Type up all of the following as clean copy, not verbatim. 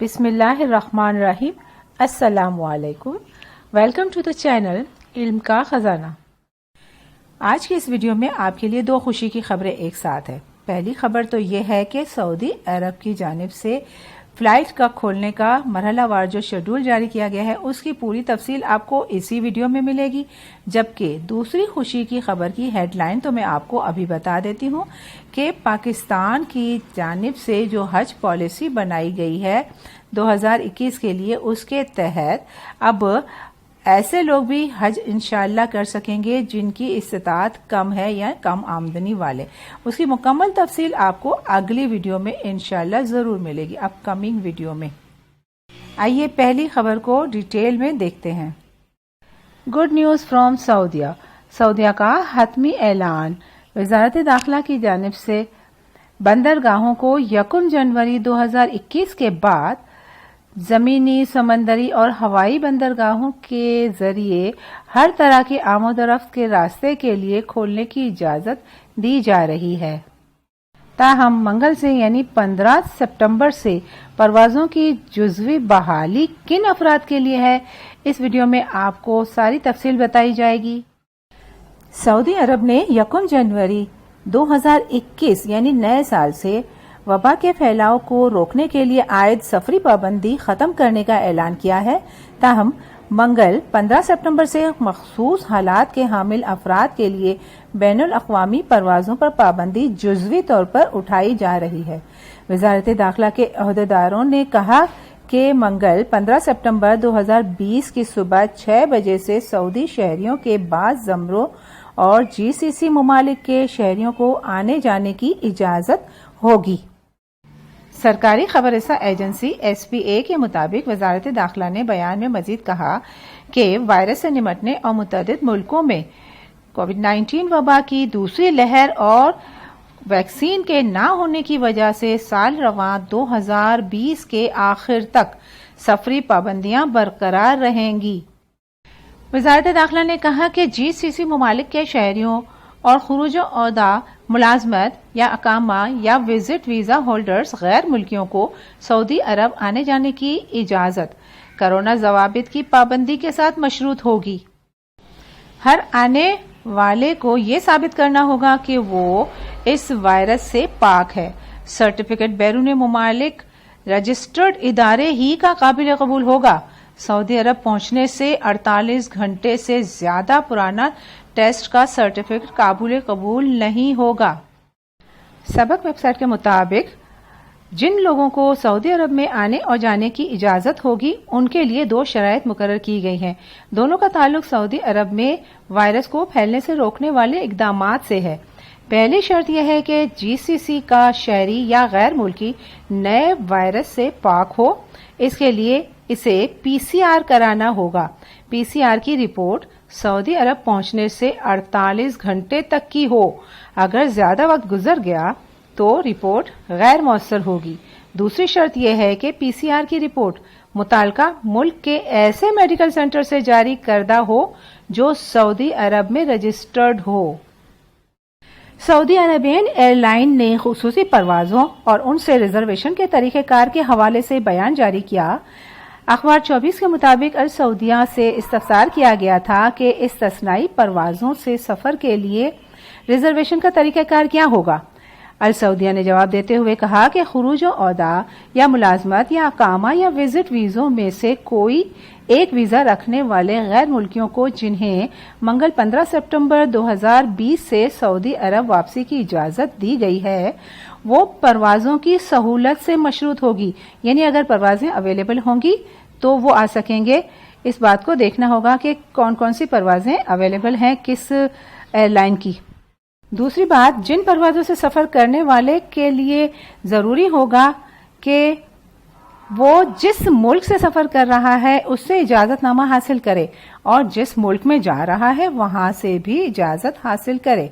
बिस्मिल्लाहिर्रहमानिर्रहीम। अस्सलामु अलैकुम। वेलकम टू द चैनल इल्म का खजाना। आज की इस वीडियो में आपके लिए दो खुशी की खबरें एक साथ है। पहली खबर तो ये है कि सऊदी अरब की जानिब से फ्लाइट का खोलने का मरहलावार जो शेड्यूल जारी किया गया है उसकी पूरी तफसील आपको इसी वीडियो में मिलेगी। जबकि दूसरी खुशी की खबर की हेडलाइन तो मैं आपको अभी बता देती हूँ कि पाकिस्तान की जानिब से जो हज पॉलिसी बनाई गई है 2021 के लिए, उसके तहत अब ऐसे लोग भी हज इंशाअल्लाह कर सकेंगे जिनकी इस्तिताअत कम है या कम आमदनी वाले। उसकी मुकम्मल तफसील आपको अगली वीडियो में इंशाअल्लाह जरूर मिलेगी, अपकमिंग वीडियो में। आइए पहली खबर को डिटेल में देखते हैं। गुड न्यूज फ्रॉम सऊदिया। सऊदिया का हतमी ऐलान। वजारत दाखिला की जानिब से बंदरगाहों को 1 जनवरी 2021 के बाद जमीनी, समंदरी और हवाई बंदरगाहों के जरिए हर तरह के आमदोरफ्त के रास्ते के लिए खोलने की इजाजत दी जा रही है। ताहम मंगल से यानी 15 सितंबर से परवाजों की जुज़वी बहाली किन अफराद के लिए है, इस वीडियो में आपको सारी तफसील बताई जाएगी। सऊदी अरब ने 1 जनवरी 2021 यानी नए साल से वबा के फैलाव को रोकने के लिए आयद सफरी पाबंदी खत्म करने का ऐलान किया है। ताहम मंगल 15 सितंबर से मखसूस हालात के हामिल अफराद के लिए बैनुल अक़वामी परवाजों पर पाबंदी जुज़वी तौर पर उठाई जा रही है। वजारत दाखिला के अहदेदारों ने कहा कि मंगल 15 सितंबर 2020 की सुबह 6 बजे से सऊदी शहरियों के बाद ज़मरों और जीसीसी ममालिक के शहरियों को आने जाने की इजाजत होगी। सरकारी खबररसा एजेंसी SPA के मुताबिक वजारत दाखिला ने बयान में मजीद कहा कि वायरस से निमटने और मुतअद्दिद मुल्कों में कोविड-19 वबा की दूसरी लहर और वैक्सीन के ना होने की वजह से साल रवां 2020 के आखिर तक सफरी पाबंदियां बरकरार रहेंगी। वजारत दाखिला ने कहा कि GCC ममालिक के शहरियों और खुरूज-ओ-औदा मुलाजमत या अकामा या विजिट वीजा होल्डर्स गैर मुल्कियों को सऊदी अरब आने जाने की इजाजत कोरोना जवाबित की पाबंदी के साथ मशरूत होगी। हर आने वाले को ये साबित करना होगा कि वो इस वायरस से पाक है। सर्टिफिकेट बैरून मुमालिक रजिस्टर्ड इदारे ही का काबिल कबूल होगा। सऊदी अरब पहुंचने से 48 घंटे से ज्यादा पुराना टेस्ट का सर्टिफिकेट काबिल कबूल नहीं होगा। सबक वेबसाइट के मुताबिक जिन लोगों को सऊदी अरब में आने और जाने की इजाजत होगी उनके लिए 2 शराइत मुकर्रर की गई हैं। दोनों का ताल्लुक सऊदी अरब में वायरस को फैलने से रोकने वाले इकदामात से है। पहली शर्त यह है कि GCC का शहरी या गैर मुल्की नए वायरस से पाक हो। इसके लिए इसे PCR कराना होगा। PCR की रिपोर्ट सऊदी अरब पहुंचने से 48 घंटे तक की हो। अगर ज्यादा वक्त गुजर गया तो रिपोर्ट गैर मौसर होगी। दूसरी शर्त यह है कि PCR की रिपोर्ट मुताल्लिका मुल्क के ऐसे मेडिकल सेंटर से जारी करदा हो जो सऊदी अरब में रजिस्टर्ड हो। सऊदी अरेबियन एयरलाइन ने खुसूसी परवाजों और उनसे रिजर्वेशन के तरीक़ेकार के हवाले से बयान जारी किया। अखबार 24 के मुताबिक अल सऊदिया से इस्तफसार किया गया था कि इस्तस्नाई परवाजों से सफर के लिए रिजर्वेशन का तरीक़ाकार क्या होगा। अल सऊदिया ने जवाब देते हुए कहा कि खुरूज-ओ-औदा या मुलाजमत या अकामा या विजिट वीजों में से कोई एक वीजा रखने वाले गैर मुल्कियों को जिन्हें मंगल 15 सितंबर 2020 से सऊदी अरब वापसी की इजाजत दी गई है वो परवाजों की सहूलत से मशरूत होगी। यानी अगर परवाजें अवेलेबल होंगी तो वो आ सकेंगे। इस बात को देखना होगा कि कौन कौन सी परवाजें अवेलेबल हैं किस एयरलाइन की। दूसरी बात, जिन परवाजों से सफर करने वाले के लिए जरूरी होगा कि वो जिस मुल्क से सफर कर रहा है उससे इजाजतनामा हासिल करे और जिस मुल्क में जा रहा है वहां से भी इजाजत हासिल करे।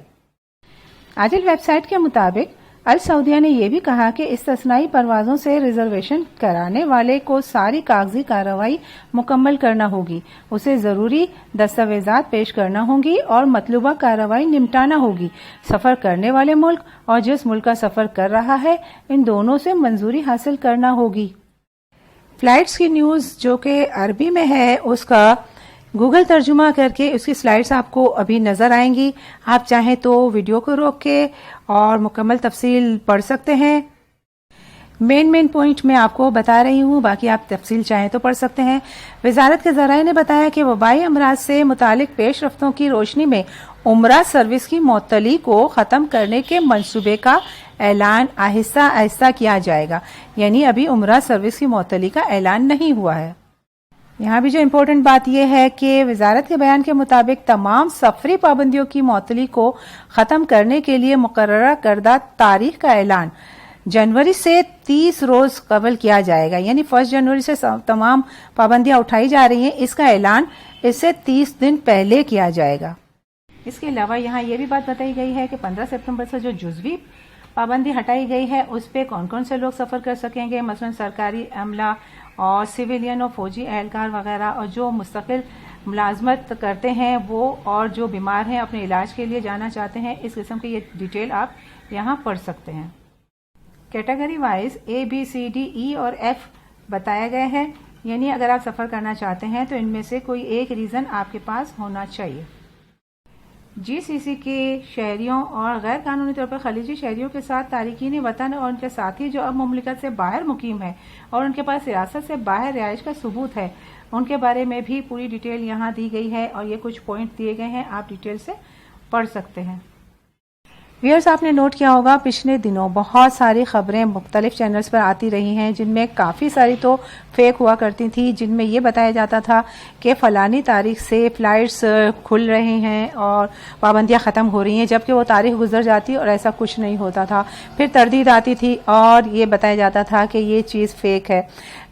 आजिल वेबसाइट के मुताबिक अल सऊदिया ने यह भी कहा कि इस्तस्नाई परवाजों से रिजर्वेशन कराने वाले को सारी कागजी कार्रवाई मुकम्मल करना होगी। उसे जरूरी दस्तावेजात पेश करना होंगी और मतलूबा कार्रवाई निपटाना होगी। सफर करने वाले मुल्क और जिस मुल्क का सफर कर रहा है इन दोनों से मंजूरी हासिल करना होगी। فلائٹس کی نیوز جو کہ عربی میں ہے اس کا گوگل ترجمہ کر کے اس کی سلائڈز آپ کو ابھی نظر آئیں گی. آپ چاہیں تو ویڈیو کو روک کے اور مکمل تفصیل پڑھ سکتے ہیں. مین پوائنٹ میں آپ کو بتا رہی ہوں، باقی آپ تفصیل چاہیں تو پڑھ سکتے ہیں. وزارت کے ذرائع نے بتایا کہ وبائی امراض سے متعلق پیش رفتوں کی روشنی میں عمرہ سروس کی معطلی کو ختم کرنے کے منصوبے کا اعلان آہستہ آہستہ کیا جائے گا. یعنی ابھی عمرہ سروس کی معطلی کا اعلان نہیں ہوا ہے. یہاں بھی جو امپورٹنٹ بات یہ ہے کہ وزارت کے بیان کے مطابق تمام سفری پابندیوں کی معطلی کو ختم کرنے کے لیے مقررہ کردہ تاریخ کا اعلان جنوری سے 30 روز قبل کیا جائے گا. یعنی 1 جنوری سے تمام پابندیاں اٹھائی جا رہی ہیں، اس کا اعلان اس سے 30 دن پہلے کیا جائے گا. اس کے علاوہ یہاں یہ بھی بات بتائی گئی ہے کہ 15 ستمبر سے جو جزوی پابندی ہٹائی گئی ہے اس پہ کون کون سے لوگ سفر کر سکیں گے. مثلا سرکاری عملہ اور سویلین اور فوجی اہلکار وغیرہ، اور جو مستقل ملازمت کرتے ہیں وہ، اور جو بیمار ہیں اپنے علاج کے لیے جانا چاہتے ہیں. اس قسم کی یہ ڈیٹیل آپ یہاں پڑھ سکتے ہیں. Category wise A, B, C, D, E اور F بتایا گیا ہے. یعنی اگر آپ سفر کرنا چاہتے ہیں تو ان میں سے کوئی ایک ریزن آپ کے پاس ہونا چاہیے. GCC کے شہریوں اور غیر قانونی طور پر خلیجی شہریوں کے ساتھ تارکین وطن اور ان کے ساتھی جو اب مملکت سے باہر مقیم ہیں اور ان کے پاس ریاست سے باہر رہائش کا ثبوت ہے، ان کے بارے میں بھی پوری ڈیٹیل یہاں دی گئی ہے اور یہ کچھ پوائنٹ دیے گئے ہیں، آپ ڈیٹیل سے پڑھ سکتے ہیں. ویئرز، آپ نے نوٹ کیا ہوگا پچھلے دنوں بہت ساری خبریں مختلف چینلز پر آتی رہی ہیں جن میں کافی ساری تو فیک ہوا کرتی تھی، جن میں یہ بتایا جاتا تھا کہ فلانی تاریخ سے فلائٹس کھل رہے ہیں اور پابندیاں ختم ہو رہی ہیں، جبکہ وہ تاریخ گزر جاتی اور ایسا کچھ نہیں ہوتا تھا. پھر تردید آتی تھی اور یہ بتایا جاتا تھا کہ یہ چیز فیک ہے.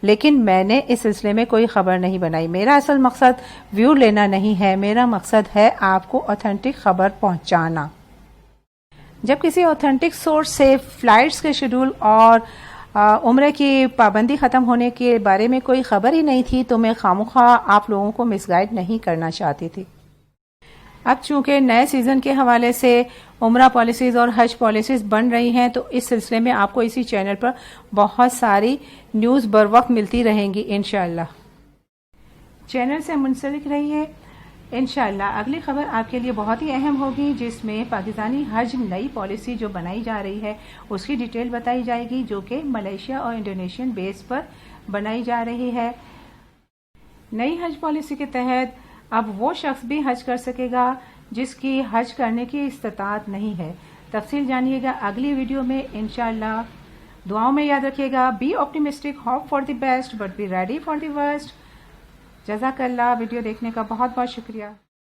لیکن میں نے اس سلسلے میں کوئی خبر نہیں بنائی. میرا اصل مقصد ویو لینا نہیں ہے، میرا مقصد ہے آپ کو اوتھینٹک خبر پہنچانا. جب کسی اوتھینٹک سورس سے فلائٹس کے شیڈول اور عمرے کی پابندی ختم ہونے کے بارے میں کوئی خبر ہی نہیں تھی تو میں خامخواہ آپ لوگوں کو مس گائیڈ نہیں کرنا چاہتی تھی. اب چونکہ نئے سیزن کے حوالے سے عمرہ پالیسیز اور حج پالیسیز بن رہی ہیں تو اس سلسلے میں آپ کو اسی چینل پر بہت ساری نیوز بر وقت ملتی رہیں گی انشاءاللہ. چینل سے منسلک رہیے. انشاءاللہ اگلی خبر آپ کے لیے بہت ہی اہم ہوگی، جس میں پاکستانی حج نئی پالیسی جو بنائی جا رہی ہے اس کی ڈیٹیل بتائی جائے گی، جو کہ ملیشیا اور انڈونیشین بیس پر بنائی جا رہی ہے. نئی حج پالیسی کے تحت اب وہ شخص بھی حج کر سکے گا جس کی حج کرنے کی استطاعت نہیں ہے. تفصیل جانیے گا اگلی ویڈیو میں انشاءاللہ. دعاؤں میں یاد رکھیے گا، be optimistic, hope for the best but be ready for the worst. جزاک اللہ. ویڈیو دیکھنے کا بہت بہت شکریہ.